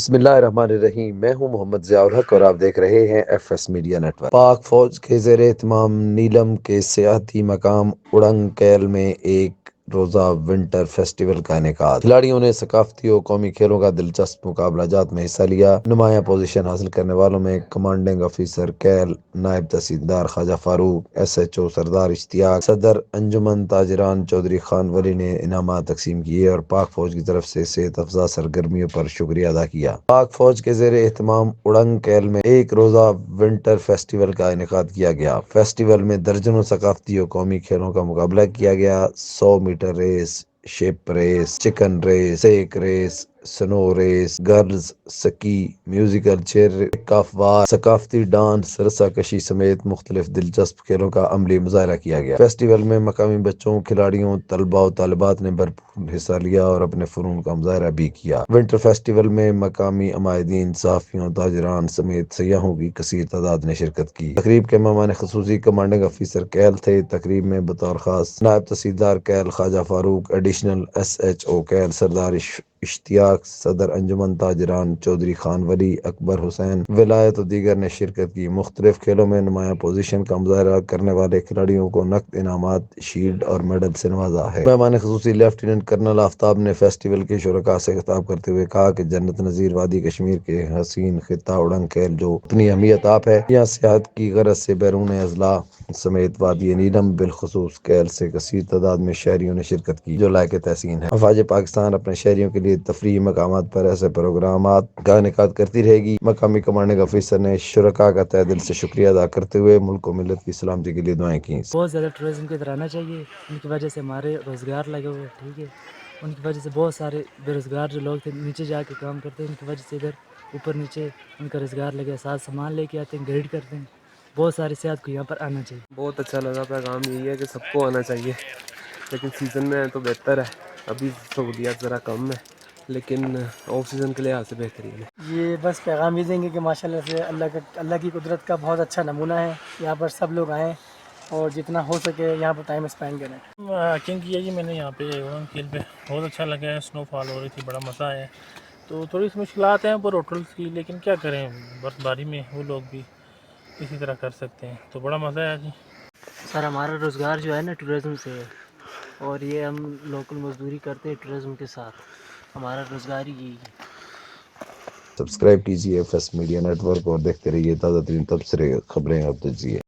بسم اللہ الرحمن الرحیم۔ میں ہوں محمد ضیاء الحق اور آپ دیکھ رہے ہیں ایف ایس میڈیا نیٹورک۔ پاک فوج کے زیر اہتمام نیلم کے سیاحتی مقام اڑنگ کیل میں ایک روزہ ونٹر فیسٹیول کا انعقاد۔ کھلاڑیوں نے ثقافتی و قومی کھیلوں کا دلچسپ مقابلہ جات میں حصہ لیا۔ نمایاں پوزیشن حاصل کرنے والوں میں کمانڈنگ آفیسر کیل، نائب تحصیلدار خواجہ فاروق، ایس ایچ او سردار اشتیاق، صدر انجمن تاجران چودھری خان ولی نے انعامات تقسیم کیے اور پاک فوج کی طرف سے صحت افزا سرگرمیوں پر شکریہ ادا کیا۔ پاک فوج کے زیر اہتمام اڑنگ کیل میں ایک روزہ ونٹر فیسٹیول کا انعقاد کیا گیا۔ فیسٹیول میں درجنوں ثقافتی و قومی کھیلوں کا مقابلہ کیا گیا۔ 100 metre race, ship race, chicken race, sack race, snow race, girls ski, musical chair, tug of war, ثقافتی ڈانس، رسہ کشی سمیت مختلف دلچسپ کھیلوں کا عملی مظاہرہ کیا گیا۔ فیسٹیول میں مقامی بچوں، کھلاڑیوں، طلباء و طالبات نے بھرپور حصہ لیا اور اپنے فنون کا مظاہرہ بھی کیا۔ ونٹر فیسٹیول میں مقامی عمائدین، صحافیوں، تاجران سمیت سیاحوں کی کثیر تعداد نے شرکت کی۔ تقریب کے مہمان خصوصی کمانڈنگ آفیسر کیل تھے۔ تقریب میں بطور خاص نائب تحصیلدار کیل خواجہ فاروق، ایڈیشنل ایس ایچ او کیل سردار اشتیاق، صدر انجمن تاجران چودھری خان ولی، اکبر حسین ولایت و دیگر نے شرکت کی۔ مختلف کھیلوں میں نمایاں پوزیشن کا مظاہرہ کرنے والے کھلاڑیوں کو نقد انعامات، شیلڈ اور میڈل سے نوازا ہے۔ مہمان خصوصی لیفٹیننٹ کرنل آفتاب نے فیسٹیول کے شرکاء سے خطاب کرتے ہوئے کہا کہ جنت نظیر وادی کشمیر کے حسین خطہ اڑنگ کیل جو اپنی اہمیت آپ ہے، یہاں سیاحت کی غرض سے بیرون اضلاع سمیت وادی نیلم بالخصوص کیل سے کثیر تعداد میں شہریوں نے شرکت کی، جو لائق تحسین ہے۔ افواج پاکستان اپنے شہریوں کے لیے تفریحی مقامات پر ایسے پروگرامات کا انعقاد کرتی رہے گی۔ مقامی کمانڈنگ آفیسر نے شرکاء کا تہہ دل سے شکریہ ادا کرتے ہوئے ملک و ملت کی سلامتی کے لیے دعائیں کیں۔ بہت زیادہ ٹورزم کی طرح آنا چاہیے، ان کی وجہ سے ہمارے روزگار لگے ہوئے، ٹھیک ہے، ان کی وجہ سے بہت سارے بے روزگار جو لوگ تھے نیچے جا کے کام کرتے ہیں، ان کی وجہ سے ادھر اوپر نیچے ان کا روزگار لگے، ساتھ سامان لے کے آتے ہیں، گائیڈ کرتے ہیں، بہت سارے صحت کو یہاں پر آنا چاہیے۔ بہت اچھا لگا، پیغام یہی ہے کہ سب کو آنا چاہیے، لیکن سیزن میں تو بہتر ہے، ابھی سہولیات ذرا کم ہے، لیکن آف سیزن کے لحاظ سے بہترین ہے۔ یہ بس پیغام یہ دیں گے کہ ماشاءاللہ سے اللہ کی قدرت کا بہت اچھا نمونہ ہے، یہاں پر سب لوگ آئیں اور جتنا ہو سکے یہاں پر ٹائم اسپینڈ کریں۔ ہیکنگ کی ہے جی میں نے یہاں پہ اڑنگ کیل پہ، بہت اچھا لگا ہے، سنو فال ہو رہی تھی، بڑا مزہ آیا ہے، تو تھوڑی سی مشکلات ہیں اوپر ہوٹلس کی، لیکن کیا کریں، برف باری میں وہ لوگ بھی اسی طرح کر سکتے ہیں، تو بڑا مزہ آیا جی۔ سر ہمارا روزگار جو ہے نا ٹورزم سے ہے، اور یہ ہم لوکل مزدوری کرتے ہیں ٹورزم کے ساتھ، ہمارا روزگار ہی یہی ہے۔ سبسکرائب کیجیے F S media network اور دیکھتے رہیے تازہ ترین تبصرے، خبریں اور تجزیے۔